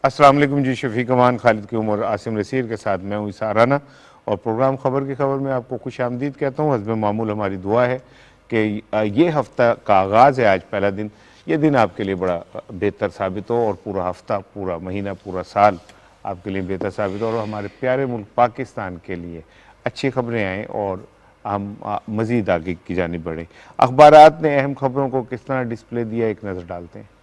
السلام علیکم جی، شفیق امان، خالد کی عمر، عاصم رسیر کے ساتھ میں ہوں عیسیٰ رانا، اور پروگرام خبر کی خبر میں آپ کو خوش آمدید کہتا ہوں۔ حسب معمول ہماری دعا ہے کہ یہ ہفتہ کا آغاز ہے، آج پہلا دن، یہ دن آپ کے لیے بڑا بہتر ثابت ہو، اور پورا ہفتہ، پورا مہینہ، پورا سال آپ کے لیے بہتر ثابت ہو، اور ہمارے پیارے ملک پاکستان کے لیے اچھی خبریں آئیں اور ہم مزید آگے کی جانب بڑھیں۔ اخبارات نے اہم خبروں کو کس طرح ڈسپلے دیا، ایک نظر ڈالتے ہیں۔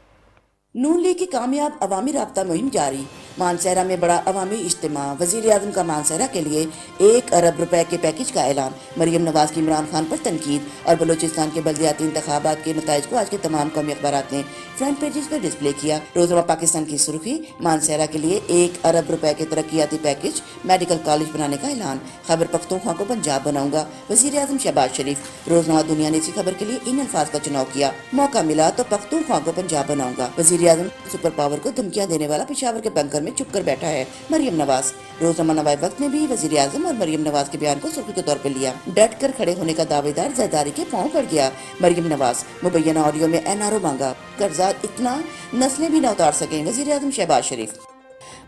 نون لیگ کی کامیاب عوامی رابطہ مہم جاری، مانسہرہ میں بڑا عوامی اجتماع، وزیر اعظم کا مانسہرہ کے لیے 1 ارب روپے کے پیکج کا اعلان، مریم نواز کی عمران خان پر تنقید، اور بلوچستان کے بلدیاتی انتخابات کے نتائج کو آج کے تمام قومی اخبارات نے فرنٹ پیجز پر ڈسپلے کیا۔ روزنامہ پاکستان کی سرخی، مانسہرہ کے لیے 1 ارب روپے کے ترقیاتی پیکج، میڈیکل کالج بنانے کا اعلان، خیبر پختونخوا کو پنجاب بناؤں گا، وزیر اعظم شہباز شریف۔ روزنامہ دنیا نے اسی خبر کے لیے ان الفاظ کا چناؤ کیا، موقع ملا تو پختونخوا کو پنجاب بناؤں گا، وزیر اعظم سپر پاور کو دھمکیاں دینے والا پشاور کے بنکر میں چھپ کر بیٹھا ہے، مریم نواز۔ روزنامہ نوائے وقت نے بھی وزیر اعظم اور مریم نواز کے بیان کو سرخی کے طور پر لیا، ڈٹ کر کھڑے ہونے کا دعوے دار زرداری کے پاؤں پڑ گیا، مریم نواز۔ مبینہ آڈیو میں این آر او مانگا، قرضہ اتنا نسلیں بھی نہ اتار سکیں، وزیر اعظم شہباز شریف۔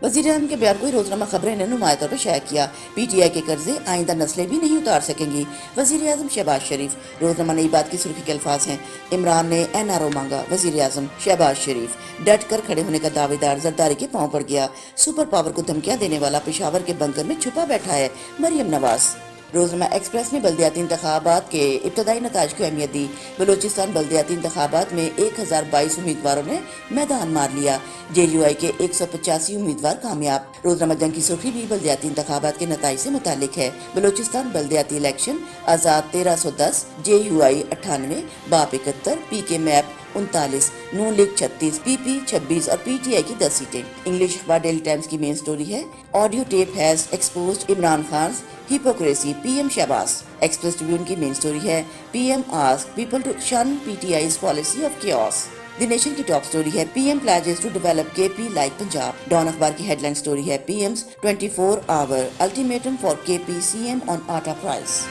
وزیر اعظم کے بیان کو روزنامہ خبریں نے نمایاں طور پر شائع کیا، پی ٹی آئی کے قرضے آئندہ نسلیں بھی نہیں اتار سکیں گی، وزیر اعظم شہباز شریف۔ روزنامہ نئی بات کی سرخی کے الفاظ ہیں، عمران نے این آر او مانگا، وزیر اعظم شہباز شریف۔ ڈٹ کر کھڑے ہونے کا دعوے دار زرداری کے پاؤں پڑ گیا، سپر پاور کو دھمکیاں دینے والا پشاور کے بنکر میں چھپا بیٹھا ہے، مریم نواز۔ روزنامہ ایکسپریس نے بلدیاتی انتخابات کے ابتدائی نتائج کو اہمیت دی، بلوچستان بلدیاتی انتخابات میں 1022 امیدواروں نے میدان مار لیا، جے یو آئی کے 185 امیدوار کامیاب۔ روزنامہ جنگ کی سرخی بھی بلدیاتی انتخابات کے نتائج سے متعلق ہے، بلوچستان بلدیاتی الیکشن، آزاد 1310، جے یو آئی 98، باپ 71، پی کے میپ 39، نون لیگ 36، پی پی 26 اور پی ٹی آئی کی 10 سیٹیں۔ انگلش اخبار ڈیلی ٹائمز کی مین سٹوری ہے، audio tape has exposed Imran خان's hypocrisy، P M Shahbaz. Express tribune کی مین سٹوری ہے، P M ask people to shun P T آئی's policy of chaos۔ The nation کی ٹاپ سٹوری ہے، P M pledges to develop کے پی like Punjab. Dawn اخبار کی head line story ہے، پی ایم's 24 hour ultimatum for کے پی سی ایم on آٹا price.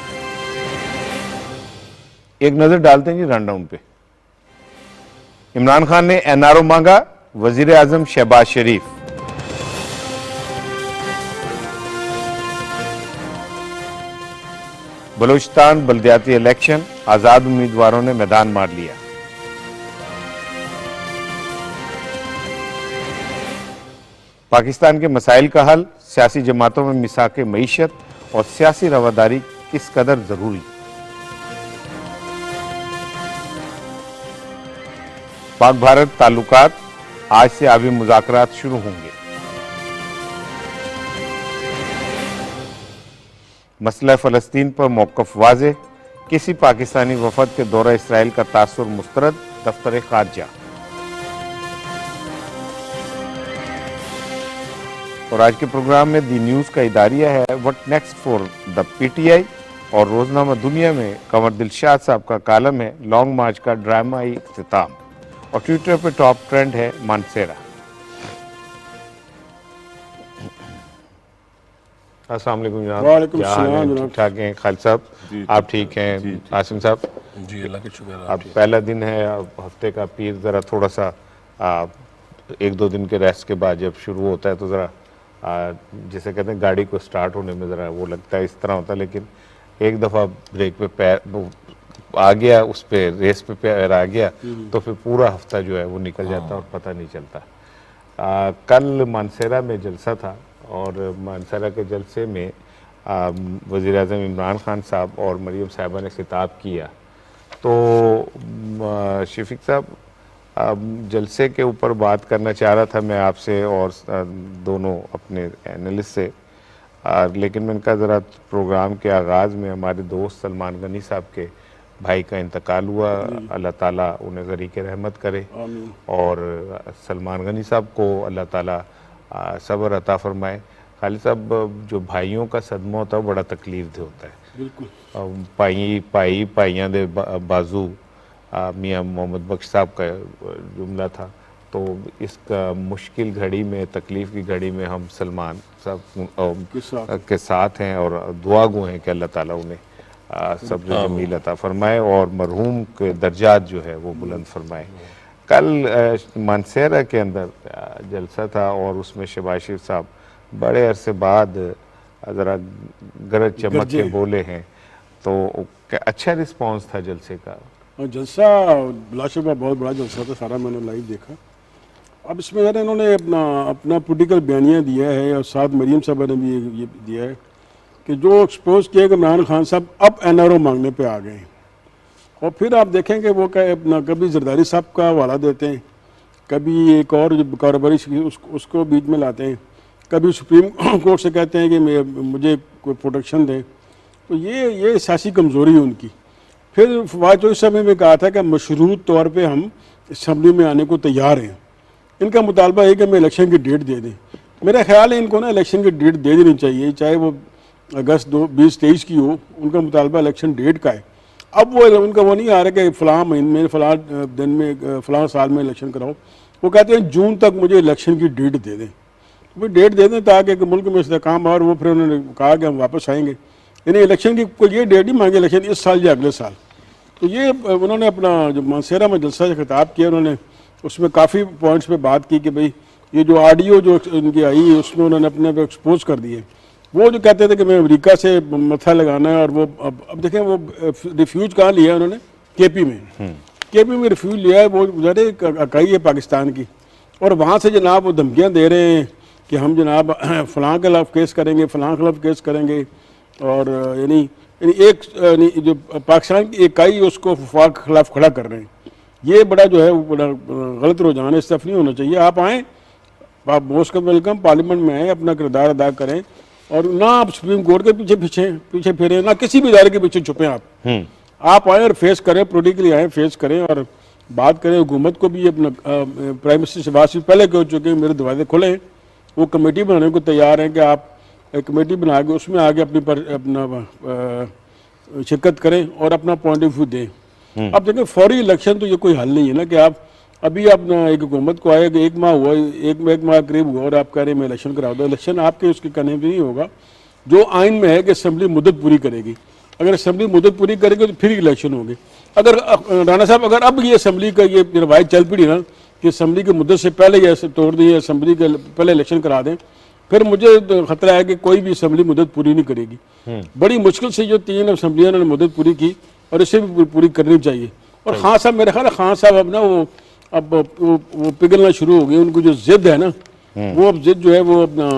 ایک نظر ڈالتے ہیں جی رن ڈاؤن پہ۔ عمران خان نے این آر او مانگا، وزیر اعظم شہباز شریف۔ بلوچستان بلدیاتی الیکشن، آزاد امیدواروں نے میدان مار لیا۔ پاکستان کے مسائل کا حل، سیاسی جماعتوں میں میثاق معیشت اور سیاسی رواداری کس قدر ضروری۔ پاک بھارت تعلقات، آج سے آبی مذاکرات شروع ہوں گے۔ مسئلہ فلسطین پر موقف واضح، کسی پاکستانی وفد کے دورہ اسرائیل کا تاثر مسترد، دفتر خارجہ۔ اور آج کے پروگرام میں دی نیوز کا اداریہ ہے، what next for the P T آئی، اور روزنامہ دنیا میں قمر دلشاد صاحب کا کالم ہے، لانگ مارچ کا ڈرامائی اختتام، اور ٹویٹر پہ ٹاپ ٹرینڈ ہے مانسہرہ۔ السلام علیکم جناب۔ وعلیکم کیا حال ہے؟ السلام ٹھیک ٹھاک ہیں خالد صاحب؟ آپ ٹھیک ہیں عاصم صاحب؟ جی اللہ کا شکر ہے۔ اب پہلا دن ہے، اب ہفتے کا پیر ذرا تھوڑا سا 1-2 دن کے ریسٹ کے بعد جب شروع ہوتا ہے تو ذرا جیسے کہتے ہیں گاڑی کو سٹارٹ ہونے میں ذرا وہ لگتا ہے، اس طرح ہوتا ہے، لیکن ایک دفعہ بریک پہ پیر آ گیا، اس پہ ریس پہ پیر آ گیا تو پھر پورا ہفتہ جو ہے وہ نکل جاتا اور پتہ نہیں چلتا۔ کل مانسہرہ میں جلسہ تھا، اور مانسہرہ کے جلسے میں وزیر اعظم عمران خان صاحب اور مریم صاحبہ نے خطاب کیا۔ تو شفیق صاحب، جلسے کے اوپر بات کرنا چاہ رہا تھا میں آپ سے اور دونوں اپنے اینالسٹ سے، لیکن میں نے کہا ذرا پروگرام کے آغاز میں ہمارے دوست سلمان غنی صاحب کے بھائی کا انتقال ہوا، اللہ تعالیٰ انہیں غریق رحمت کرے، اور سلمان غنی صاحب کو اللہ تعالیٰ صبر عطا فرمائے۔ خالد صاحب، جو بھائیوں کا صدمہ ہوتا ہے وہ بڑا تکلیف دہ ہوتا ہے، بالکل۔ پائیاں دے بازو، میاں محمد بخش صاحب کا جملہ تھا۔ تو اس کا مشکل گھڑی میں، تکلیف کی گھڑی میں ہم سلمان صاحب کے ساتھ ہیں، اور دعا گو ہیں کہ اللہ تعالیٰ انہیں صبر جمیل عطا فرمائے اور مرحوم کے درجات جو ہے وہ بلند فرمائے۔ کل مانسہرہ کے اندر جلسہ تھا اور اس میں شہباز شریف صاحب بڑے عرصے بعد ذرا گرج چمک کے بولے ہیں، تو اچھا رسپانس تھا جلسے کا؟ جلسہ بلا شبہ بہت بڑا جلسہ تھا، سارا میں نے لائیو دیکھا۔ اب اس میں ذرا انہوں نے اپنا پولیٹیکل بیانیہ دیا ہے، اور ساتھ مریم صاحبہ نے بھی یہ دیا ہے کہ جو ایکسپوز کیا کہ عمران خان صاحب اب NRO مانگنے پہ آ گئے ہیں، اور پھر آپ دیکھیں کہ وہ اپنا کبھی زرداری صاحب کا حوالہ دیتے ہیں، کبھی ایک اور جو کاروباری اس کو بیچ میں لاتے ہیں، کبھی سپریم کورٹ سے کہتے ہیں کہ مجھے کوئی پروٹیکشن دیں۔ تو یہ سیاسی کمزوری ہے ان کی۔ پھر فواد چودھری صاحب نے بھی کہا تھا کہ مشروط طور پہ ہم اسمبلی میں آنے کو تیار ہیں۔ ان کا مطالبہ ہے کہ ہمیں الیکشن کی ڈیٹ دے دیں۔ میرا خیال ہے ان کو نا الیکشن کی ڈیٹ دے دینی چاہیے، چاہے وہ اگست 2023 کی ہو، ان کا مطالبہ الیکشن ڈیٹ کا ہے۔ اب وہ ان کا وہ نہیں آ رہا کہ فلاں مہینے میں فلاں دن میں فلاں سال میں الیکشن کراؤ، وہ کہتے ہیں جون تک مجھے الیکشن کی ڈیٹ دے دیں۔ وہ ڈیٹ دے دیں تاکہ ملک میں استحکام، اور وہ پھر انہوں نے کہا کہ ہم واپس آئیں گے، یعنی الیکشن کی کوئی یہ ڈیٹ نہیں مانگی الیکشن اس سال یا اگلے سال۔ تو یہ انہوں نے اپنا جو مانسہرہ میں جلسہ سے خطاب کیا، انہوں نے اس میں کافی پوائنٹس پہ بات کی کہ بھئی یہ جو آڈیو جو ان کی آئی ہے اس میں انہوں نے اپنے پہ ایکسپوز کر دیے۔ وہ جو کہتے تھے کہ میں امریکہ سے متھا لگانا ہے، اور وہ اب دیکھیں وہ ریفیوج کہاں لیا ہے انہوں نے؟ KP میں۔ KP میں ریفیوج لیا ہے، وہ ذرا اکائی ہے پاکستان کی، اور وہاں سے جناب وہ دھمکیاں دے رہے ہیں کہ ہم جناب فلاں کے خلاف کیس کریں گے، فلاں کے خلاف کیس کریں گے، اور یعنی ایک جو پاکستان کی اکائی اس کو وفاق کے خلاف کھڑا کر رہے ہیں۔ یہ بڑا جو ہے وہ بڑا غلط رجحان ہے، اس طرف نہیں ہونا چاہیے۔ آپ آئیں، آپ موسٹ ویلکم، پارلیمنٹ میں آئیں، اپنا کردار ادا کریں، اور نہ آپ سپریم کورٹ کے پیچھے پھریں، نہ کسی بھی ادارے کے پیچھے چھپیں۔ آپ آئیں اور فیس کریں، پولیٹیکلی آئیں، فیس کریں اور بات کریں۔ حکومت کو بھی اپنا پرائم منسٹر شہباز شریف پہلے کہہ چکے ہیں میرے دروازے کھلے ہیں، وہ کمیٹی بنانے کو تیار ہیں کہ آپ ایک کمیٹی بنا کے اس میں آگے اپنا شرکت کریں اور اپنا پوائنٹ آف ویو دیں۔ اب دیکھیں فوری الیکشن تو یہ کوئی حل نہیں ہے نا کہ آپ ابھی اپنا ایک حکومت کو آئے کہ ایک ماہ ہوا، ایک ماہ قریب ہوا، اور آپ کہہ رہے ہیں میں الیکشن کرا دوں۔ الیکشن آپ کے اس کے کرنے بھی نہیں ہوگا۔ جو آئین میں ہے کہ اسمبلی مدت پوری کرے گی، اگر اسمبلی مدت پوری کرے گی تو پھر الیکشن ہوگی۔ اگر رانا صاحب اگر اب یہ اسمبلی کا یہ روایت چل پڑی نا کہ اسمبلی کی مدت سے پہلے یہ توڑ دیں، اسمبلی کے پہلے الیکشن کرا دیں، پھر مجھے خطرہ ہے کہ کوئی بھی اسمبلی مدت پوری نہیں کرے گی۔ بڑی مشکل سے جو 3 اسمبلیاں نے مدت پوری کی، اور اسے بھی پوری کرنی چاہیے۔ اور خان صاحب میرے خیال ہے خان صاحب اب نا وہ پگھلنا شروع ہو گئی، ان کو جو ضد ہے نا وہ اب ضد جو ہے وہ اپنا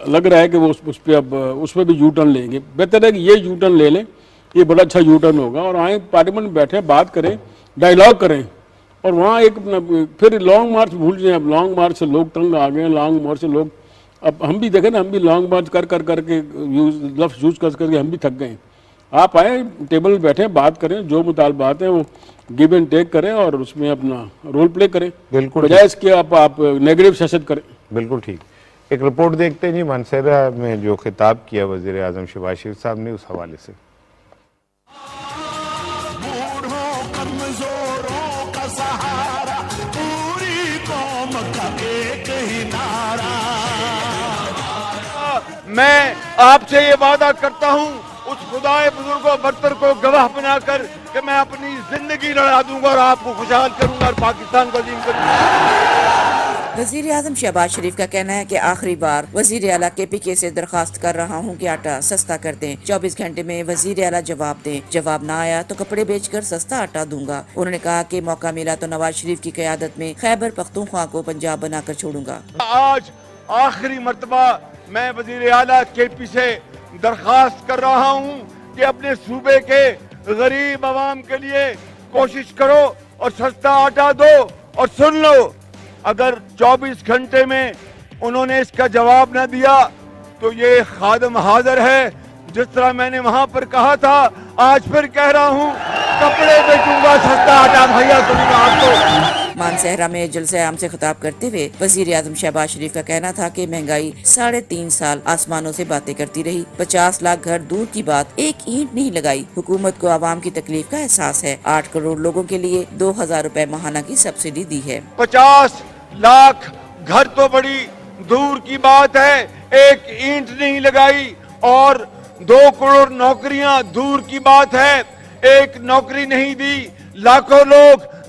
لگ رہا ہے کہ وہ اس پہ بھی یو ٹرن لیں گے۔ بہتر ہے کہ یہ یو ٹرن لے لیں، یہ بڑا اچھا یو ٹرن ہوگا، اور آئیں پارلیمنٹ بیٹھیں، بات کریں، ڈائیلاگ کریں، اور وہاں ایک پھر لانگ مارچ بھول جائیں۔ اب لانگ مارچ سے لوگ تنگ آ گئے ہیں، لانگ مارچ سے لوگ اب ہم بھی دیکھیں نا، ہم بھی لانگ مارچ کر کے لفظ یوز کر کے ہم بھی تھک گئے ہیں۔ آپ آئیں، ٹیبل بیٹھیں، بات کریں، جو مطالبات ہیں وہ گیو اینڈ ٹیک کریں اور اس میں اپنا رول پلے کریں، بجائے اس کے آپ نیگیٹو سیاست کریں۔ بالکل ٹھیک۔ ایک رپورٹ دیکھتے ہیں جی، مانسہرہ میں جو خطاب کیا وزیر اعظم شہباز شریف صاحب نے، اس حوالے سے۔ میں آپ سے یہ وعدہ کرتا ہوں اس خدائے بزرگ و برتر کو گواہ بنا کر کہ میں اپنی زندگی لڑا دوں گا اور آپ کو خوشحال کروں گا اور پاکستان کو عظیم کروں گا۔ وزیر اعظم شہباز شریف کا کہنا ہے کہ آخری بار وزیر اعلیٰ KPK سے درخواست کر رہا ہوں کہ آٹا سستا کر دیں، 24 گھنٹے میں وزیر اعلیٰ جواب دیں، جواب نہ آیا تو کپڑے بیچ کر سستا آٹا دوں گا۔ انہوں نے کہا کہ موقع ملا تو نواز شریف کی قیادت میں خیبر پختونخوا کو پنجاب بنا کر چھوڑوں گا۔ آج آخری مرتبہ میں وزیر اعلیٰ KP سے درخواست کر رہا ہوں کہ اپنے صوبے کے غریب عوام کے لیے کوشش کرو اور سستا آٹا دو، اور سن لو اگر 24 گھنٹے میں انہوں نے اس کا جواب نہ دیا تو یہ خادم حاضر ہے، جس طرح میں نے وہاں پر کہا تھا آج پھر کہہ رہا ہوں، کپڑے بیچوں گا، سستا آٹا مہیا کروں گا آپ کو۔ مانسہرہ میں جلسہ عام سے خطاب کرتے ہوئے وزیر اعظم شہباز شریف کا کہنا تھا کہ مہنگائی 3.5 سال آسمانوں سے باتیں کرتی رہی، 50 لاکھ گھر دور کی بات، ایک اینٹ نہیں لگائی۔ حکومت کو عوام کی تکلیف کا احساس ہے، 8 کروڑ لوگوں کے لیے 2000 روپے ماہانہ کی سبسڈی دی ہے۔ 50 لاکھ گھر تو بڑی دور کی بات ہے، ایک اینٹ نہیں لگائی، اور 2 کروڑ نوکریاں دور کی بات ہے، ایک نوکری نہیں دی۔ لاکھوں لوگ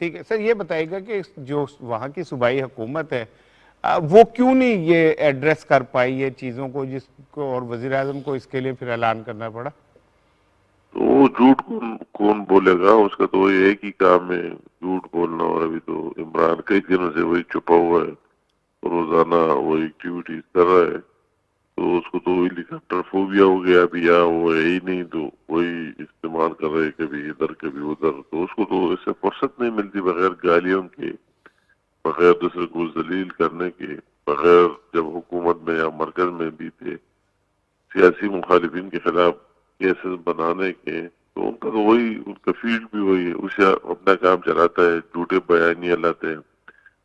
ٹھیک ہے سر، یہ بتائیے گا کہ جو وہاں کی صوبائی حکومت ہے وہ کیوں نہیں یہ ایڈریس کر پائی یہ چیزوں کو، جس کو اور وزیر اعظم کو اس کے لیے پھر اعلان کرنا پڑا؟ تو وہ جھوٹ کون بولے گا، اس کا تو وہی ایک ہی کام ہے جھوٹ بولنا، اور ابھی تو عمران کئی دنوں سے وہی چھپا ہوا ہے، روزانہ وہی ایکٹیویٹیز کر رہا ہے، تو اس کو تو ہیلی کاپٹر فوبیا ہو گیا ابھی، یا وہ ہے ہی نہیں تو وہی استعمال کر رہے کبھی ادھر کبھی ادھر، تو اس کو تو اس سے فرصت نہیں ملتی بغیر گالیوں کے، بغیر دوسرے کو ذلیل کرنے کے، بغیر جب حکومت میں یا مرکز میں بھی تھے سیاسی مخالفین کے خلاف کیسز بنانے کے، تو ان کا تو وہی، ان کا فیلڈ بھی وہی ہے، اسے اپنا کام چلاتا ہے، جھوٹے بیانیاں لاتے ہیں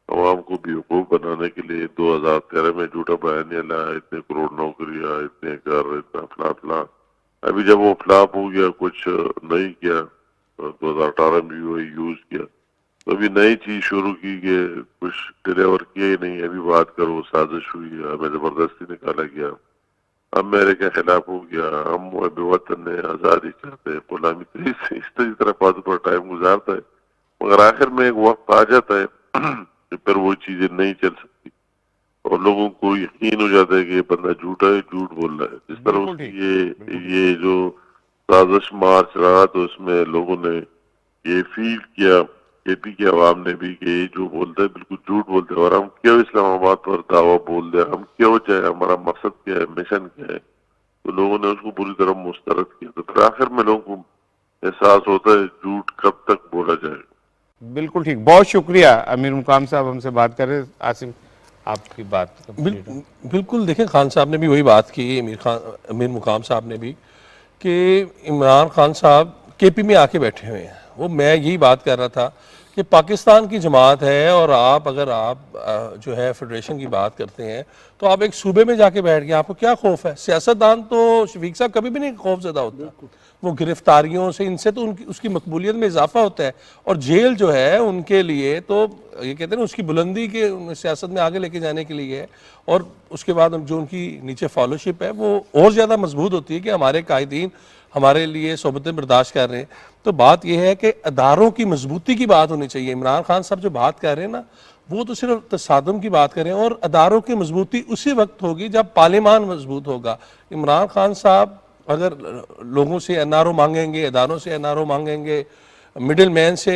عوام کو بیوقوف بنانے کے لیے۔ 2013 میں جھوٹا بیانیہ لایا، اتنے کروڑ نوکریاں، اتنے گھر، اتنا فلاں فلاں، ابھی جب وہ فلاپ ہو گیا، کچھ نہیں کیا، 2018 میں بھی وہی یوز کیا، تو ابھی نئی چیز شروع کی کہ کچھ ڈلیور کیا ہی نہیں، ابھی بات کرو سازش ہوئی ہے، ہمیں زبردستی نکالا گیا، ہم میرے کے خلاف ہو گیا، ہم محب وطن ہیں، آزادی چاہتے ہیں، غلامی، تو اس طرح بات پر ٹائم گزارتا ہے، مگر آخر میں ایک وقت آ جاتا ہے کہ پھر وہ چیزیں نہیں چل سکتی اور لوگوں کو یقین ہو جاتا ہے کہ یہ بندہ جھوٹا ہے، جھوٹ بول رہا ہے۔ جس طرح اس کی یہ جو سازش مارچ رہا، تو اس میں لوگوں نے یہ فیل کیا، اے پی کے عوام نے بھی، کہ یہ جو بولتا ہے بالکل جھوٹ بولتے ہیں، اور ہم کیوں اسلام آباد پر دعویٰ بول دیں، ہم کیوں چاہے، ہمارا مقصد کیا ہے، مشن کیا ہے، تو لوگوں نے اس کو پوری طرح مسترد کیا، تو پھر آخر میں لوگوں کو احساس ہوتا ہے جھوٹ کب تک بولا جائے گا۔ بالکل ٹھیک، بہت شکریہ امیر مقام صاحب ہم سے بات کر رہے ہیں۔ آصف آپ کی بات کمپلیٹ ہے۔ بالکل دیکھیں خان صاحب نے بھی وہی بات کی، امیر مقام صاحب نے بھی، کہ عمران خان صاحب کے پی میں آ کے بیٹھے ہوئے ہیں۔ وہ میں یہی بات کر رہا تھا کہ پاکستان کی جماعت ہے، اور اگر آپ جو ہے فیڈریشن کی بات کرتے ہیں تو آپ ایک صوبے میں جا کے بیٹھ گئے، آپ کو کیا خوف ہے؟ سیاستدان تو شفیق صاحب کبھی بھی نہیں خوف زدہ ہوتا، وہ گرفتاریوں سے، ان سے تو اس کی مقبولیت میں اضافہ ہوتا ہے، اور جیل جو ہے ان کے لیے تو یہ کہتے ہیں اس کی بلندی کے سیاست میں آگے لے کے جانے کے لیے ہے، اور اس کے بعد جو ان کی نیچے فالوشپ ہے وہ اور زیادہ مضبوط ہوتی ہے کہ ہمارے قائدین ہمارے لیے صحبتیں برداشت کر رہے ہیں۔ تو بات یہ ہے کہ اداروں کی مضبوطی کی بات ہونی چاہیے۔ عمران خان صاحب جو بات کر رہے ہیں نا، وہ تو صرف تصادم کی بات کریں، اور اداروں کی مضبوطی اسی وقت ہوگی جب پارلیمان مضبوط ہوگا۔ عمران خان صاحب اگر لوگوں سے این آر او مانگیں گے، اداروں سے این آر او مانگیں گے، مڈل مین سے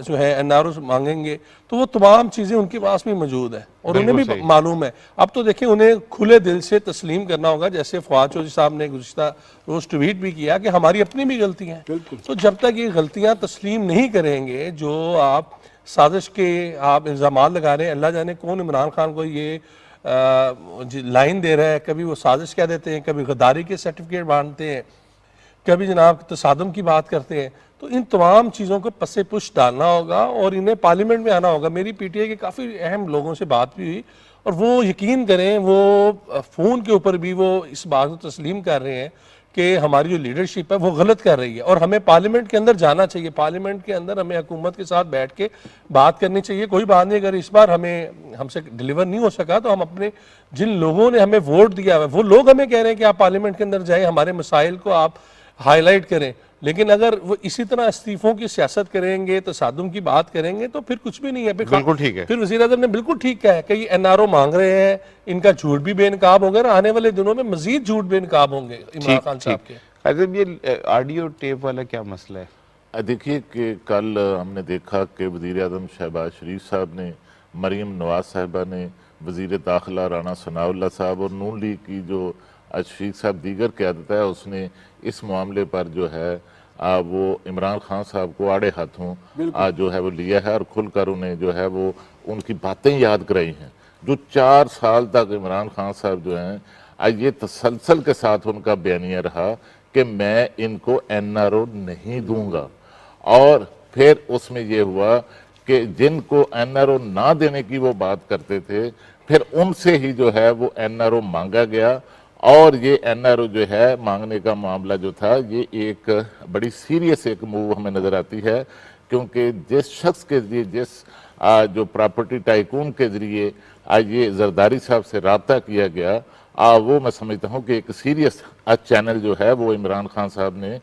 جو ہے این آر او مانگیں گے، تو وہ تمام چیزیں ان کے پاس بھی موجود ہیں، اور انہیں بھی معلوم ہے۔ اب تو دیکھیں انہیں کھلے دل سے تسلیم کرنا ہوگا، جیسے فواد چودھری صاحب نے گزشتہ روز ٹویٹ بھی کیا کہ ہماری اپنی بھی غلطیاں ہیں، تو جب تک یہ غلطیاں تسلیم نہیں کریں گے، جو آپ سازش کے آپ الزامات لگا رہے ہیں، اللہ جانے کون عمران خان کو یہ لائن دے رہا ہے، کبھی وہ سازش کہہ دیتے ہیں، کبھی غداری کے سرٹیفکیٹ باندھتے ہیں، کبھی جناب تصادم کی بات کرتے ہیں، تو ان تمام چیزوں کو پس پش ڈالنا ہوگا اور انہیں پارلیمنٹ میں آنا ہوگا۔ میری پی ٹی آئی کے کافی اہم لوگوں سے بات بھی ہوئی، اور وہ یقین کریں، وہ فون کے اوپر بھی وہ اس بات کو تسلیم کر رہے ہیں کہ ہماری جو لیڈرشپ ہے وہ غلط کر رہی ہے، اور ہمیں پارلیمنٹ کے اندر جانا چاہیے، پارلیمنٹ کے اندر ہمیں حکومت کے ساتھ بیٹھ کے بات کرنی چاہیے۔ کوئی بات نہیں، اگر اس بار ہم سے ڈیلیور نہیں ہو سکا تو ہم اپنے جن لوگوں نے ہمیں ووٹ دیا ہے وہ لوگ ہمیں کہہ رہے ہیں کہ آپ پارلیمنٹ کے اندر جائیں، ہمارے مسائل کو آپ ہائی لائٹ کریں، لیکن اگر وہ اسی طرح استعفوں کی سیاست کریں گے، تصادم کی بات کریں گے، تو پھر کچھ بھی نہیں ہے۔ بالکل ٹھیک ہے۔ پھر وزیر اعظم نے بالکل ٹھیک کہا ہے کہ یہ این آر او مانگ رہے ہیں، ان کا جھوٹ بھی بے نقاب ہوگا، اور آنے والے دنوں میں مزید جھوٹ بے نقاب ہوں گے عمران خان صاحب کے۔ عظیم یہ آڈیو ٹیپ والا کیا مسئلہ ہے؟ دیکھیے کہ کل ہم نے دیکھا کہ وزیر اعظم شہباز شریف صاحب نے، مریم نواز صاحبہ نے، وزیر داخلہ رانا ثناء اللہ صاحب، اور نون لیگ کی جو شفیق صاحب دیگر قیادت ہے، اس نے اس معاملے پر جو ہے وہ عمران خان صاحب کو آڑے ہاتھوں جو ہے وہ لیا ہے، اور کھل کر انہیں جو ہے وہ ان کی باتیں یاد کرائی ہیں جو 4 سال تک عمران خان صاحب جو ہیں یہ تسلسل کے ساتھ ان کا بیانیہ رہا کہ میں ان کو این آر او نہیں دوں گا، اور پھر اس میں یہ ہوا کہ جن کو این آر او نہ دینے کی وہ بات کرتے تھے، پھر ان سے ہی جو ہے وہ این آر او مانگا گیا، اور یہ این آر او جو ہے مانگنے کا معاملہ جو تھا، یہ ایک بڑی سیریس ایک موو ہمیں نظر آتی ہے، کیونکہ جس شخص کے ذریعے، جس جو پراپرٹی ٹائکون کے ذریعے یہ زرداری صاحب سے رابطہ کیا گیا، وہ میں سمجھتا ہوں کہ ایک سیریس چینل جو ہے وہ عمران خان صاحب نے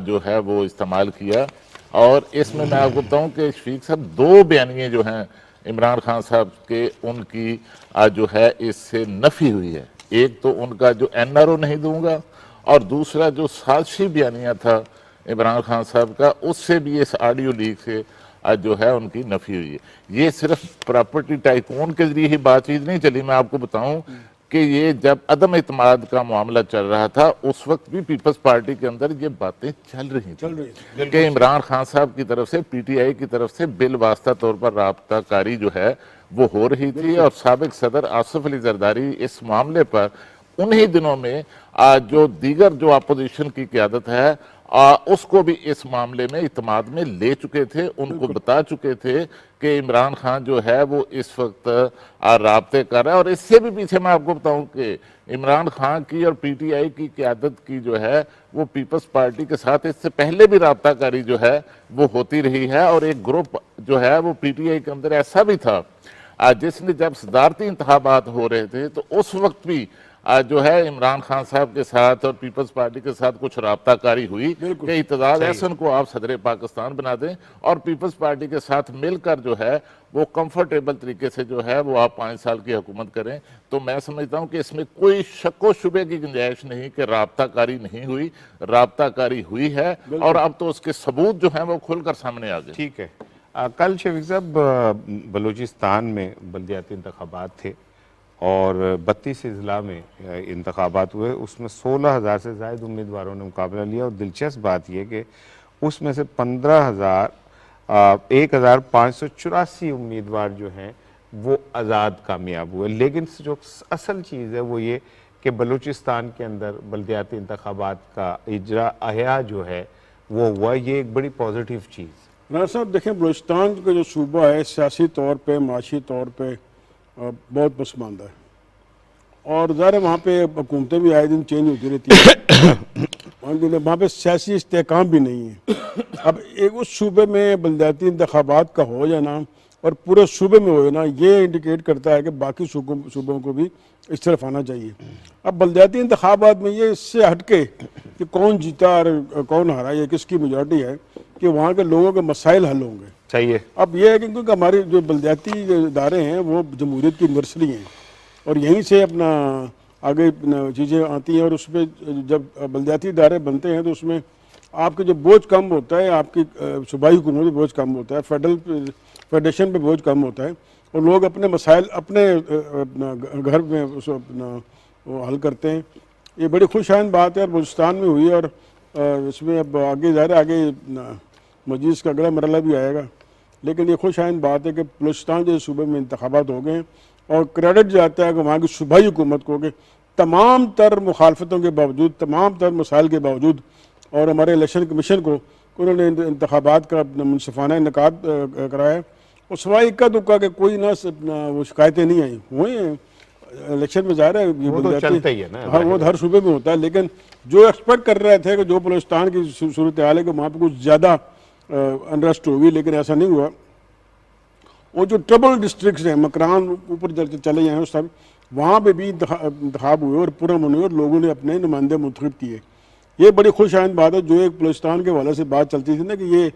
جو ہے وہ استعمال کیا، اور اس میں آپ کو بتاؤں کہ شفیق صاحب 2 بیانیے جو ہیں عمران خان صاحب کے ان کی جو ہے اس سے نفی ہوئی ہے. ایک تو ان کا جو NRO نہیں دوں گا اور دوسرا جو سازشی بیانیہ تھا عمران خان صاحب کا اس سے بھی اس آڈیو لیک سے جو ہے ان کی نفی ہوئی ہے. یہ صرف پراپرٹی ٹائکون کے ذریعے ہی بات چیت نہیں چلی. میں آپ کو بتاؤں کہ یہ جب عدم اعتماد کا معاملہ چل رہا تھا اس وقت بھی پیپلز پارٹی کے اندر یہ باتیں چل رہی تھیں کہ عمران خان صاحب کی طرف سے PTI کی طرف سے بالواسطہ طور پر رابطہ کاری جو ہے وہ ہو رہی تھی. اور سابق صدر آصف علی زرداری اس معاملے پر انہی دنوں میں جو دیگر جو اپوزیشن کی قیادت ہے اس کو بھی اس معاملے میں اعتماد میں لے چکے تھے. ان کو بتا چکے تھے کہ عمران خان جو ہے وہ اس وقت رابطے کر رہا ہے. اور اس سے بھی پیچھے میں آپ کو بتاؤں کہ عمران خان کی اور PTI کی قیادت کی جو ہے وہ پیپلز پارٹی کے ساتھ اس سے پہلے بھی رابطہ کاری جو ہے وہ ہوتی رہی ہے. اور ایک گروپ جو ہے وہ PTI کے اندر ایسا بھی تھا جس نے جب صدارتی انتخابات ہو رہے تھے تو اس وقت بھی جو ہے عمران خان صاحب کے ساتھ اور پیپلز پارٹی کے ساتھ کچھ رابطہ کاری ہوئی کہ اعتزاز احسن کو آپ صدر پاکستان بنا دیں اور پیپلز پارٹی کے ساتھ مل کر جو ہے وہ کمفرٹیبل طریقے سے جو ہے وہ آپ 5 سال کی حکومت کریں. تو میں سمجھتا ہوں کہ اس میں کوئی شک و شبے کی گنجائش نہیں کہ رابطہ کاری نہیں ہوئی. رابطہ کاری ہوئی ہے اور اب تو اس کے ثبوت جو ہیں وہ کھل کر سامنے آ گئے. ٹھیک ہے. کل شفیق صاحب بلوچستان میں بلدیاتی انتخابات تھے اور 32 اضلاع میں انتخابات ہوئے. اس میں 16,000 سے زائد امیدواروں نے مقابلہ لیا اور دلچسپ بات یہ کہ اس میں سے 1,584 امیدوار جو ہیں وہ آزاد کامیاب ہوئے. لیکن جو اصل چیز ہے وہ یہ کہ بلوچستان کے اندر بلدیاتی انتخابات کا اجرا احیا جو ہے وہ ہوا. یہ ایک بڑی پازیٹیو چیز. رانا صاحب دیکھیں بلوچستان کا جو صوبہ ہے سیاسی طور پہ معاشی طور پہ بہت پسماندہ ہے اور ظاہر ہے وہاں پہ حکومتیں بھی آئے دن چینج ہوتی رہتی ہیں. وہاں پہ سیاسی استحکام بھی نہیں ہے. اب ایک اس صوبے میں بلدیاتی انتخابات کا ہو جانا اور پورے صوبے میں ہو جانا یہ انڈیکیٹ کرتا ہے کہ باقی صوبوں کو بھی اس طرف آنا چاہیے. اب بلدیاتی انتخابات میں یہ اس سے ہٹ کے کہ کون جیتا اور کون ہارا یہ کس کی میجورٹی ہے کہ وہاں کے لوگوں کے مسائل حل ہوں گے. چاہیے. اب یہ ہے کہ کیونکہ ہمارے جو بلدیاتی ادارے ہیں وہ جمہوریت کی نرسری ہیں اور یہیں سے اپنا آگے چیزیں آتی ہیں. اور اس میں جب بلدیاتی ادارے بنتے ہیں تو اس میں آپ کے جو بوجھ کم ہوتا ہے آپ کی صوبائی حکومت پہ بوجھ کم ہوتا ہے فیڈریشن پہ بوجھ کم ہوتا ہے اور لوگ اپنے مسائل اپنے گھر میں اس اپنا وہ حل کرتے ہیں. یہ بڑی خوش آئند بات ہے اور بلوچستان میں ہوئی اور اس میں اب آگے ظاہر آگے مجلس کا اگلا مرحلہ بھی آئے گا. لیکن یہ خوش آئند بات ہے کہ بلوچستان جو صوبے میں انتخابات ہو گئے ہیں اور کریڈٹ جاتا ہے کہ وہاں کی صوبائی حکومت کو کہ تمام تر مخالفتوں کے باوجود تمام تر مسائل کے باوجود اور ہمارے الیکشن کمیشن کو انہوں نے انتخابات کا منصفانہ انعقاد کرایا ہے. اور سوائے اکا دکا کہ کوئی نہ وہ شکایتیں نہیں آئیں ہوئی ہیں الیکشن میں ظاہر ہے وہ تو چلتا ہی ہے نا. ہاں وہ ہر صوبے میں ہوتا ہے. لیکن جو ایکسپیکٹ کر رہے تھے کہ جو بلوچستان کی صورتحال ہے کہ وہاں پہ کچھ زیادہ انرسٹ ہوگی لیکن ایسا نہیں ہوا. وہ جو ٹربل ڈسٹرکٹس ہیں مکران اوپر چلے جائیں اس سب وہاں پہ بھی انتخاب ہوئے اور پرامن ہوئے اور لوگوں نے اپنے نمائندے منتخب کیے. یہ بڑی خوش آئند بات ہے. جو ایک بلوچستان کے حوالے سے بات چلتی تھی نا کہ یہ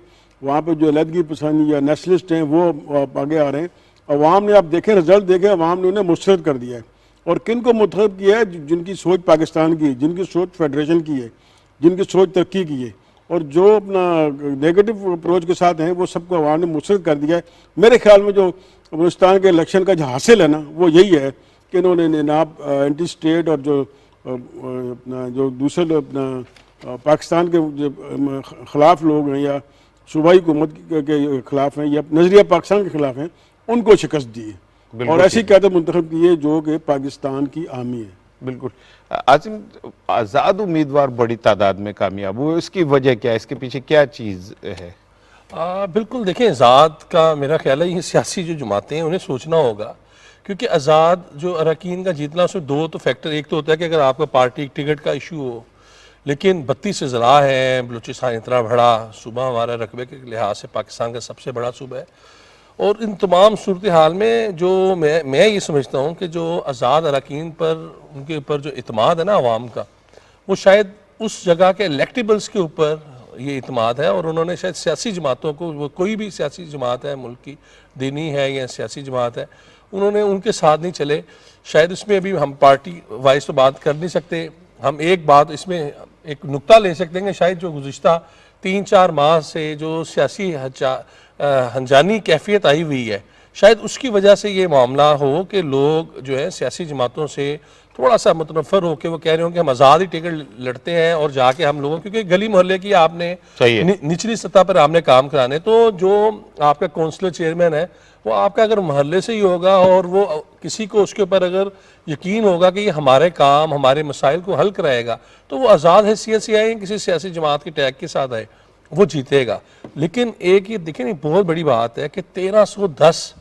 وہاں پہ جو علیحدگی پسند یا نیشنلسٹ ہیں وہ آگے آ رہے ہیں. عوام نے آپ دیکھیں رزلٹ دیکھیں عوام نے انہیں مسترد کر دیا ہے. اور کن کو منتخب کیا ہے؟ جن کی سوچ پاکستان کی ہے, جن کی سوچ فیڈریشن کی ہے, جن کی سوچ ترقی کی ہے. اور جو اپنا نیگیٹو اپروچ کے ساتھ ہیں وہ سب کو عوام نے مسترد کر دیا ہے. میرے خیال میں جو بلوچستان کے الیکشن کا جو حاصل ہے نا وہ یہی ہے کہ انہوں نے جناب اینٹی اسٹیٹ اور جو اپنا جو دوسرے اپنا پاکستان کے خلاف لوگ ہیں یا صوبائی حکومت کے خلاف ہیں یا نظریہ پاکستان کے خلاف ہیں ان کو شکست دی ہے اور ایسی قیادت منتخب کی ہے جو کہ پاکستان کی حامی ہے. بالکل. عاصم آزاد امیدوار بڑی تعداد میں کامیاب ہوئے, اس کی وجہ کیا ہے؟ اس کے پیچھے کیا چیز ہے؟ بالکل دیکھیں آزاد کا میرا خیال ہے یہ سیاسی جو جماعتیں ہیں انہیں سوچنا ہوگا کیونکہ آزاد جو اراکین کا جیتنا اس میں دو تو فیکٹر. ایک تو ہوتا ہے کہ اگر آپ کا پارٹی ٹکٹ کا ایشو ہو لیکن 32 اضلاع ہیں. بلوچستان اتنا بڑا صوبہ ہمارا رقبے کے لحاظ سے پاکستان کا سب سے بڑا صوبہ ہے اور ان تمام صورتحال میں جو میں یہ سمجھتا ہوں کہ جو آزاد اراکین پر ان کے اوپر جو اعتماد ہے نا عوام کا وہ شاید اس جگہ کے الیکٹیبلز کے اوپر یہ اعتماد ہے، اور انہوں نے شاید سیاسی جماعتوں کو، وہ کوئی بھی سیاسی جماعت ہے ملک کی، دینی ہے یا سیاسی جماعت ہے، انہوں نے ان کے ساتھ نہیں چلے. شاید اس میں ابھی ہم پارٹی وائز تو بات کر نہیں سکتے. ہم ایک بات اس میں ایک نقطہ لے سکتے ہیں کہ شاید جو گزشتہ 3-4 ماہ سے جو سیاسی ہنجانی کیفیت آئی ہوئی ہے، شاید اس کی وجہ سے یہ معاملہ ہو کہ لوگ جو ہے سیاسی جماعتوں سے تھوڑا سا متنفر ہو کے وہ کہہ رہے ہوں کہ ہم آزاد ہی ٹکٹ لڑتے ہیں اور جا کے ہم لوگوں، کیونکہ گلی محلے کی آپ نے نچلی سطح پر آپ نے کام کرانے، تو جو آپ کا کونسلر چیئرمین ہے وہ آپ کا اگر محلے سے ہی ہوگا اور وہ کسی کو اس کے اوپر اگر یقین ہوگا کہ یہ ہمارے کام ہمارے مسائل کو حل کرائے گا، تو وہ آزاد حیثیت سے آئے، کسی سیاسی جماعت کے ٹیگ کے ساتھ آئے، وہ جیتے گا. لیکن ایک یہ دیکھیں بہت بڑی بات ہے کہ 1310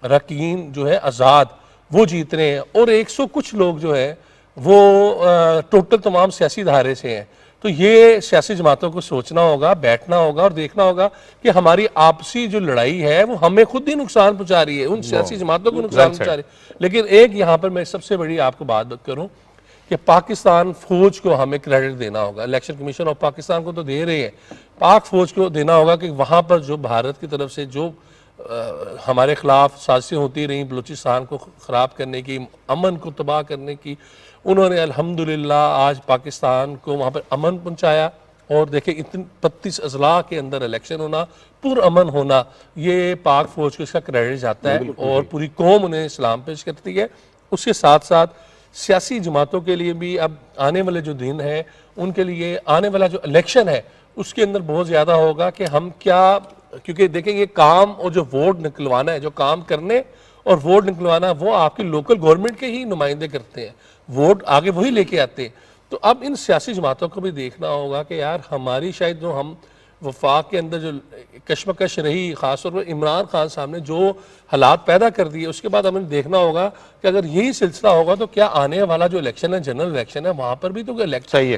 رکین جو ہے آزاد وہ جیت رہے ہیں، اور 100 کچھ لوگ جو ہے وہ ٹوٹل تمام سیاسی دھارے سے ہیں. تو یہ سیاسی جماعتوں کو سوچنا ہوگا، بیٹھنا ہوگا اور دیکھنا ہوگا کہ ہماری آپسی جو لڑائی ہے وہ ہمیں خود ہی نقصان پہنچا رہی ہے، ان سیاسی جماعتوں کو نقصان پہنچا رہی ہے. لیکن ایک یہاں پر میں سب سے بڑی آپ کو بات کروں کہ پاکستان فوج کو ہمیں کریڈٹ دینا ہوگا. الیکشن کمیشن آف پاکستان کو تو دے رہے ہیں، پاک فوج کو دینا ہوگا کہ وہاں پر جو بھارت کی طرف سے جو ہمارے خلاف سازشیں ہوتی رہیں بلوچستان کو خراب کرنے کی، امن کو تباہ کرنے کی، انہوں نے الحمدللہ آج پاکستان کو وہاں پر امن پہنچایا. اور دیکھیں 32 اضلاع کے اندر الیکشن ہونا، پر امن ہونا، یہ پاک فوج کو اس کا کریڈٹ جاتا ہے اور پوری قوم انہیں سلام پیش کرتی ہے. اس کے ساتھ ساتھ سیاسی جماعتوں کے لیے بھی اب آنے والے جو دن ہیں ان کے لیے آنے والا جو الیکشن ہے اس کے اندر بہت زیادہ ہوگا کہ ہم کیا، کیونکہ دیکھیں یہ کام اور جو ووٹ نکلوانا ہے، جو کام کرنے اور ووٹ نکلوانا وہ آپ کی لوکل گورنمنٹ کے ہی نمائندے کرتے ہیں، ووٹ آگے وہی لے کے آتے ہیں. تو اب ان سیاسی جماعتوں کو بھی دیکھنا ہوگا کہ یار ہماری شاید جو ہم وفاق کے اندر جو کشمکش رہی، خاص طور پر عمران خان صاحب نے جو حالات پیدا کر دیے، اس کے بعد ہمیں دیکھنا ہوگا کہ اگر یہی سلسلہ ہوگا تو کیا آنے والا جو الیکشن ہے، جنرل الیکشن ہے، وہاں پر بھی تو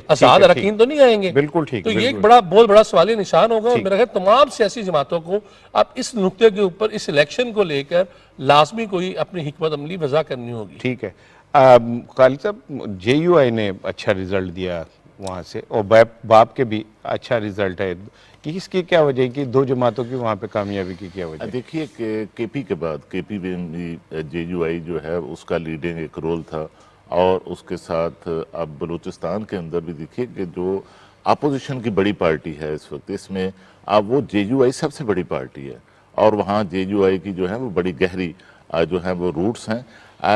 آزاد اراکین تو نہیں آئیں گے. بالکل ٹھیک. تو یہ ایک بہت بڑا سوالی نشان ہوگا، اور میرا خیال تمام سیاسی جماعتوں کو اب اس نقطے کے اوپر اس الیکشن کو لے کر لازمی کوئی اپنی حکمت عملی وضع کرنی ہوگی. ٹھیک ہے. خالد صاحب، JUI نے اچھا رزلٹ دیا وہاں سے، اور باپ کے بھی اچھا رزلٹ ہے، کہ اس کی کیا وجہ ہے کہ دو جماعتوں کی وہاں پہ کامیابی کی کیا وجہ ہے؟ دیکھیے کہ KP کے بعد KP میں بھی JUI جو ہے اس کا لیڈنگ ایک رول تھا، اور اس کے ساتھ اب بلوچستان کے اندر بھی دیکھیے کہ جو اپوزیشن کی بڑی پارٹی ہے اس وقت، اس میں اب وہ JUI سب سے بڑی پارٹی ہے، اور وہاں JUI کی جو ہے وہ بڑی گہری جو ہے وہ روٹس ہیں.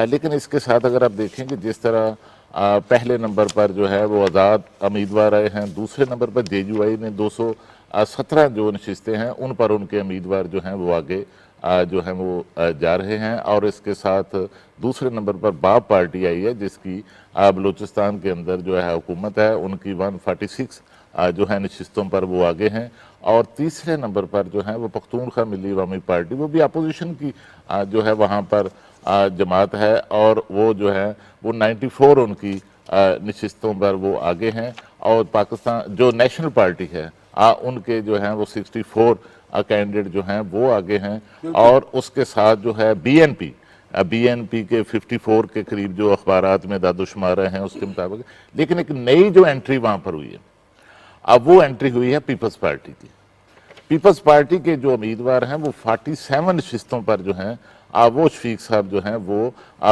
لیکن اس کے ساتھ اگر آپ دیکھیں کہ جس طرح پہلے نمبر پر جو ہے وہ آزاد امیدوار آئے ہیں، دوسرے نمبر پر JUI نے 217 جو نشستیں ہیں ان پر ان کے امیدوار جو ہیں وہ آگے جو ہیں وہ جا رہے ہیں. اور اس کے ساتھ دوسرے نمبر پر باپ پارٹی آئی ہے جس کی بلوچستان کے اندر جو ہے حکومت ہے، ان کی 146 جو ہے نشستوں پر وہ آگے ہیں. اور تیسرے نمبر پر جو ہے وہ پختونخوا ملی عوامی پارٹی، وہ بھی اپوزیشن کی جو ہے وہاں پر جماعت ہے، اور وہ جو ہے وہ 94 ان کی نشستوں پر وہ آگے ہیں. اور پاکستان جو نیشنل پارٹی ہے ان کے جو ہیں وہ 64 کینڈیڈیٹ جو ہیں وہ آگے ہیں. اور اس کے ساتھ جو ہے BNP کے 54 کے قریب جو اخبارات میں داد و شمار ہیں اس کے مطابق. لیکن ایک نئی جو انٹری وہاں پر ہوئی ہے، اب وہ انٹری ہوئی ہے پیپلز پارٹی کی. پیپلز پارٹی کے جو امیدوار ہیں وہ 47 نشستوں پر جو ہیں وہ شفیق صاحب جو ہیں وہ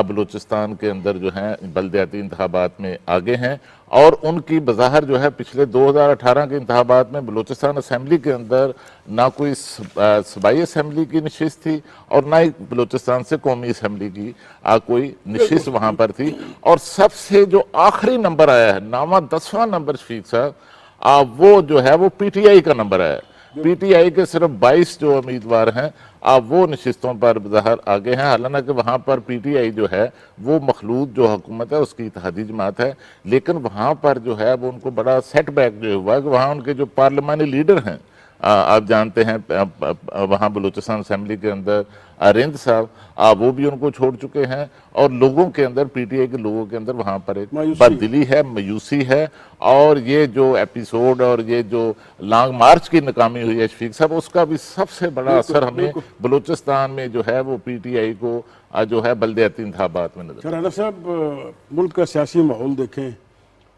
بلوچستان کے اندر جو ہیں بلدیاتی انتخابات میں آگے ہیں. اور ان کی بظاہر جو ہے پچھلے 2018 کے انتخابات میں بلوچستان اسمبلی کے اندر نہ کوئی صوبائی اسمبلی کی نشست تھی، اور نہ ہی بلوچستان سے قومی اسمبلی کی کوئی نشست وہاں پر تھی. اور سب سے جو آخری نمبر آیا ہے، 10واں نمبر شفیق صاحب، وہ جو ہے وہ PTI کا نمبر ہے. PTI کے صرف 22 جو امیدوار ہیں وہ نشستوں پر بظاہر آگے ہیں. حالانکہ وہاں پر PTI جو ہے وہ مخلوط جو حکومت ہے اس کی اتحادی جماعت ہے، لیکن وہاں پر جو ہے وہ ان کو بڑا سیٹ بیک جو ہوا کہ وہاں ان کے جو پارلیمانی لیڈر ہیں، آپ جانتے ہیں وہاں بلوچستان اسمبلی کے اندر رند صاحب، وہ بھی ان کو چھوڑ چکے ہیں. اور لوگوں کے اندر PTI کے لوگوں کے اندر وہاں پر ایک بددلی ہے، مایوسی ہے. اور یہ جو ایپیسوڈ اور یہ جو لانگ مارچ کی ناکامی ہوئی ہے شفیق صاحب، اس کا بھی سب سے بڑا اثر ہمیں بلوچستان میں جو ہے وہ PTI کو جو ہے بلدیاتی انتخابات میں نظر. رانا صاحب، ملک کا سیاسی ماحول دیکھیں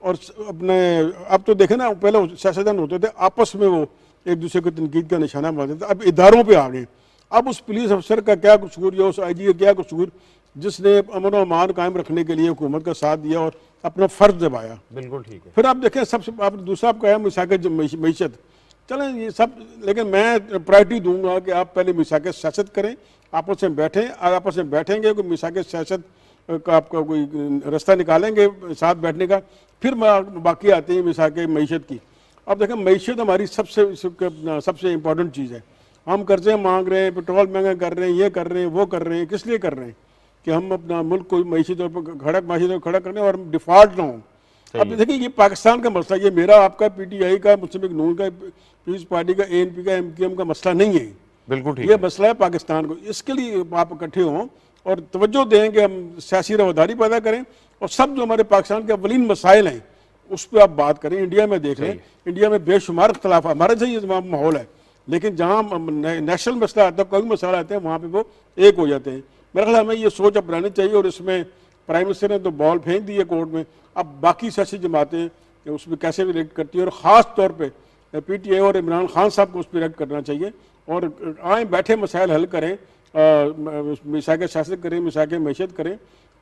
اور اپنے اب تو دیکھیں نا پہلے سیاستدان ہوتے تھے آپس میں وہ ایک دوسرے کو تنقید کا نشانہ بناتے تھے، اب اداروں پہ آ گئے. اب اس پولیس افسر کا کیا قصور یا اس آئی جی کا کیا قصور جس نے امن و امان قائم رکھنے کے لیے حکومت کا ساتھ دیا اور اپنا فرض نبھایا. بالکل ٹھیک ہے. پھر آپ دیکھیں سب سے آپ دوسرا آپ کا ہے مساق معیشت. چلیں یہ سب، لیکن میں پرائرٹی دوں گا کہ آپ پہلے مساق سیاست کریں، آپس میں بیٹھیں، آپس میں بیٹھیں گے کوئی مساق سیاست کا آپ کا کوئی راستہ نکالیں گے ساتھ بیٹھنے کا، پھر باقی آتے ہیں مساق معیشت کی. اب دیکھیں معیشت ہماری سب سے امپورٹنٹ چیز ہے. ہم قرضے مانگ رہے ہیں، پٹرول مہنگا کر رہے ہیں، یہ کر رہے ہیں، وہ کر رہے ہیں، کس لیے کر رہے ہیں؟ کہ ہم اپنا ملک کو معیشی طور پر معاشی طور پر کھڑا کرنے اور ہم ڈیفالٹ نہ ہوں. اب دیکھیں یہ پاکستان کا مسئلہ، یہ میرا آپ کا پی ٹی آئی کا مسلم لیگ نون کا پیپلز پارٹی کا اے این پی کا ایم کیو ایم کا مسئلہ نہیں ہے. بالکل ٹھیک یہ مسئلہ ہے پاکستان کو. اس کے لیے آپ اکٹھے ہوں اور توجہ دیں کہ ہم سیاسی رواداری پیدا کریں اور سب جو ہمارے پاکستان کے اولین مسائل ہیں اس پہ آپ بات کریں. انڈیا میں دیکھ لیں، انڈیا میں بے شمار اختلاف ہے، ہمارے سے یہ ماحول ہے، لیکن جہاں نیشنل مسئلہ آتا ہے، کوئی مسئلہ آتے ہیں، وہاں پہ وہ ایک ہو جاتے ہیں. میرا خیال ہمیں یہ سوچ اپنانی چاہیے اور اس میں پرائم منسٹر نے تو بال پھینک دی ہے کورٹ میں. اب باقی سیاسی جماعتیں اس میں کیسے ریئیکٹ کرتی ہیں اور خاص طور پہ پی ٹی آئی اور عمران خان صاحب کو اس پہ ریئیکٹ کرنا چاہیے اور آئیں بیٹھے مسائل حل کریں، مساق سیاست کریں، مساق معیشت کریں،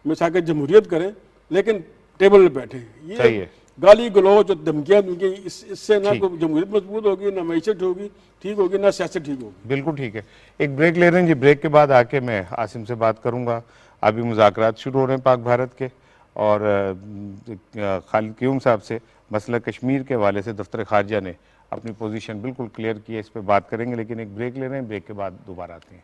مساق جمہوریت کریں، لیکن ٹیبل پہ بیٹھیں. یہ گالی گلوچ اور دھمکیاں اس سے نہ کوئی جمہوریت مضبوط ہوگی، نہ معیشت ہوگی ٹھیک ہوگی، نہ سیاست ٹھیک ہوگی. بالکل ٹھیک ہے. ایک بریک لے رہے ہیں جی، بریک کے بعد آ کے میں عاصم سے بات کروں گا. ابھی مذاکرات شروع ہو رہے ہیں پاک بھارت کے اور خالد قیوم صاحب سے مسئلہ کشمیر کے حوالے سے دفتر خارجہ نے اپنی پوزیشن بالکل کلیئر کی ہے، اس پہ بات کریں گے. لیکن ایک بریک لے رہے ہیں، بریک کے بعد دوبارہ آتے ہیں.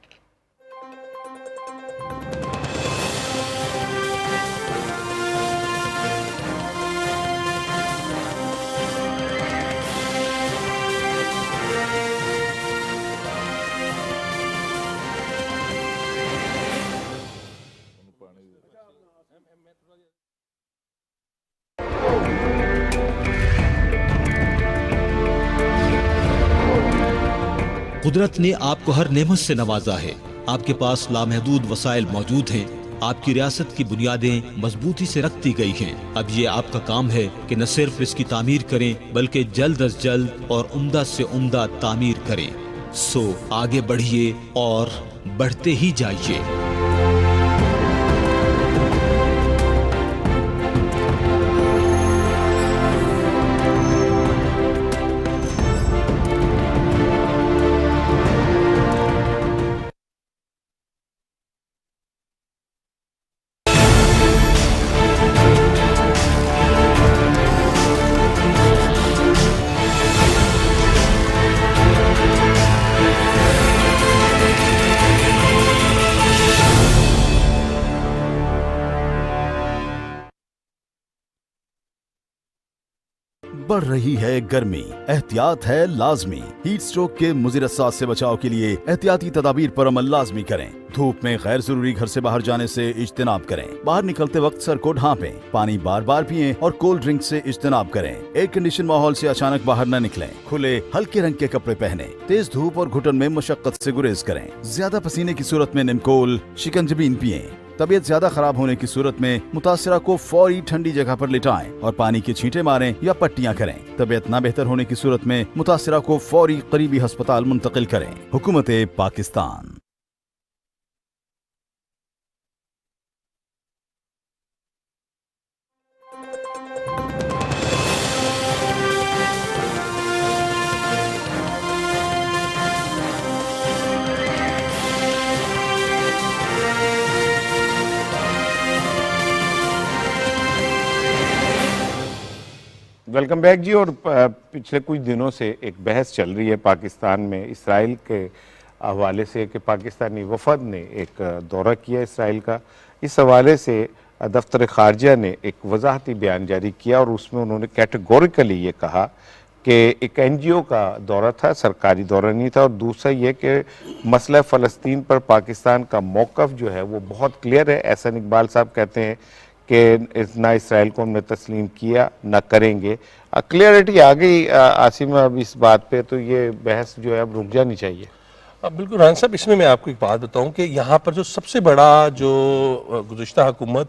قدرت نے آپ کو ہر نعمت سے نوازا ہے، آپ کے پاس لامحدود وسائل موجود ہیں، آپ کی ریاست کی بنیادیں مضبوطی سے رکھتی گئی ہیں. اب یہ آپ کا کام ہے کہ نہ صرف اس کی تعمیر کریں بلکہ جلد از جلد اور عمدہ سے عمدہ تعمیر کریں. سو آگے بڑھیے اور بڑھتے ہی جائیے. بڑھ رہی ہے گرمی، احتیاط ہے لازمی. ہیٹ سٹروک کے مضر اثرات سے بچاؤ کے لیے احتیاطی تدابیر پر عمل لازمی کریں. دھوپ میں غیر ضروری گھر سے باہر جانے سے اجتناب کریں. باہر نکلتے وقت سر کو ڈھانپیں. پانی بار بار پئیں اور کولڈ ڈرنک سے اجتناب کریں. ایئر کنڈیشن ماحول سے اچانک باہر نہ نکلیں. کھلے ہلکے رنگ کے کپڑے پہنیں. تیز دھوپ اور گھٹن میں مشقت سے گریز کریں. زیادہ پسینے کی صورت میں نمکول شکنجبین پئیں. طبیعت زیادہ خراب ہونے کی صورت میں متاثرہ کو فوری ٹھنڈی جگہ پر لٹائیں اور پانی کے چھینٹے ماریں یا پٹیاں کریں. طبیعت نہ بہتر ہونے کی صورت میں متاثرہ کو فوری قریبی ہسپتال منتقل کریں. حکومت پاکستان. ویلکم بیک جی. اور پچھلے کچھ دنوں سے ایک بحث چل رہی ہے پاکستان میں اسرائیل کے حوالے سے کہ پاکستانی وفد نے ایک دورہ کیا اسرائیل کا. اس حوالے سے دفتر خارجہ نے ایک وضاحتی بیان جاری کیا اور اس میں انہوں نے کیٹیگوریکلی یہ کہا کہ ایک این جی او کا دورہ تھا، سرکاری دورہ نہیں تھا. اور دوسرا یہ کہ مسئلہ فلسطین پر پاکستان کا موقف جو ہے وہ بہت کلیئر ہے. احسن اقبال صاحب کہتے ہیں کہ نہ اسرائیل کو ہم نے تسلیم کیا نہ کریں گے. کلیئرٹی آ گئی عاصم اب اس بات پہ، تو یہ بحث جو ہے اب رک جانی چاہیے. بالکل رحان صاحب، اس میں آپ کو ایک بات بتاؤں کہ یہاں پر جو سب سے بڑا جو گزشتہ حکومت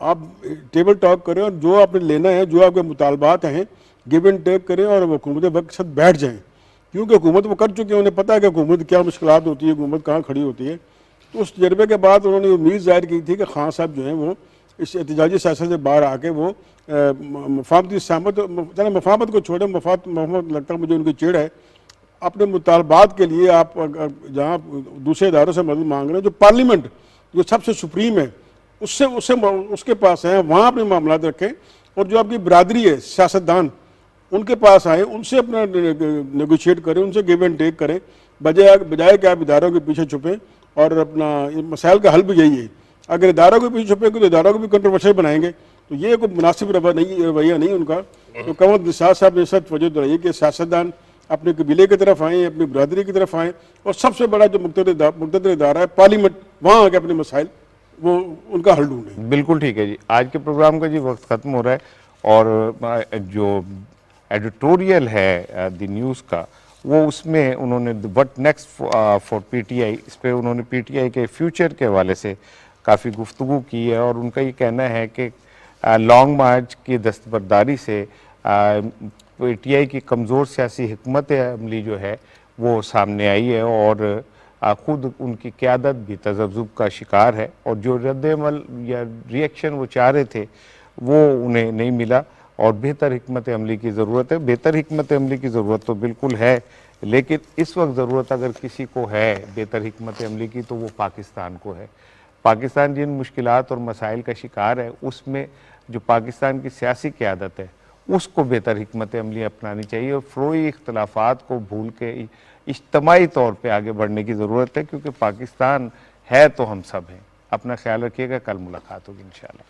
آپ ٹیبل ٹاک کریں اور جو آپ نے لینا ہے، جو آپ کے مطالبات ہیں، گیو اینڈ ٹیک کریں اور حکومت وقت کے ساتھ بیٹھ جائیں، کیونکہ حکومت وہ کر چکے ہیں، انہیں پتہ ہے کہ حکومت کیا مشکلات ہوتی ہے، حکومت کہاں کھڑی ہوتی ہے. تو اس تجربے کے بعد انہوں نے امید ظاہر کی تھی کہ خان صاحب جو ہیں وہ اس احتجاجی سیاست سے باہر آ کے وہ مفاہمتی مفاہمت کو چھوڑیں. مفاہمت لگتا ہے مجھے ان کی چڑ ہے. اپنے مطالبات کے لیے آپ جہاں دوسرے اداروں سے مدد مانگ رہے ہیں، جو پارلیمنٹ جو سب سے سپریم ہے اس کے پاس ہیں، وہاں اپنے معاملات رکھیں. اور جو آپ کی برادری ہے، سیاستدان، ان کے پاس آئیں، ان سے اپنا نیگوشیٹ کریں، ان سے گیو اینڈ ٹیک کریں، بجائے کہ آپ اداروں کے پیچھے چھپیں. اور اپنا مسائل کا حل بھی یہی ہے. اگر اداروں کے پیچھے چھپیں گے تو اداروں کو بھی کنٹروورشل بنائیں گے، تو یہ کوئی مناسب رویہ نہیں ان کا. تو قمر نثار صاحب نے سچ وجہ دلائی کہ سیاستدان اپنے قبیلے کی طرف آئیں، اپنی برادری کی طرف آئیں، اور سب سے بڑا جو مقتدر ادارہ ہے پارلیمنٹ، وہاں آ کے اپنے مسائل وہ ان کا حل ڈھونڈیں. بالکل ٹھیک ہے جی. آج کے پروگرام کا جی وقت ختم ہو رہا ہے، اور جو ایڈیٹوریل ہے دی نیوز کا، وہ اس میں انہوں نے what next for P T I, اس پہ انہوں نے پی ٹی آئی کے فیوچر کے حوالے سے کافی گفتگو کی ہے. اور ان کا یہ کہنا ہے کہ لانگ مارچ کی دستبرداری سے پی ٹی آئی کی کمزور سیاسی حکمت عملی جو ہے وہ سامنے آئی ہے، اور خود ان کی قیادت بھی تذبذب کا شکار ہے، اور جو رد عمل یا ریئیکشن وہ چاہ رہے تھے وہ انہیں نہیں ملا. اور بہتر حکمت عملی کی ضرورت ہے. بہتر حکمت عملی کی ضرورت تو بالکل ہے، لیکن اس وقت ضرورت اگر کسی کو ہے بہتر حکمت عملی کی تو وہ پاکستان کو ہے. پاکستان جن مشکلات اور مسائل کا شکار ہے، اس میں جو پاکستان کی سیاسی قیادت ہے اس کو بہتر حکمت عملی اپنانی چاہیے، اور فروئی اختلافات کو بھول کے اجتماعی طور پہ آگے بڑھنے کی ضرورت ہے، کیونکہ پاکستان ہے تو ہم سب ہیں. اپنا خیال رکھیے گا. کل ملاقات ہوگی انشاءاللہ.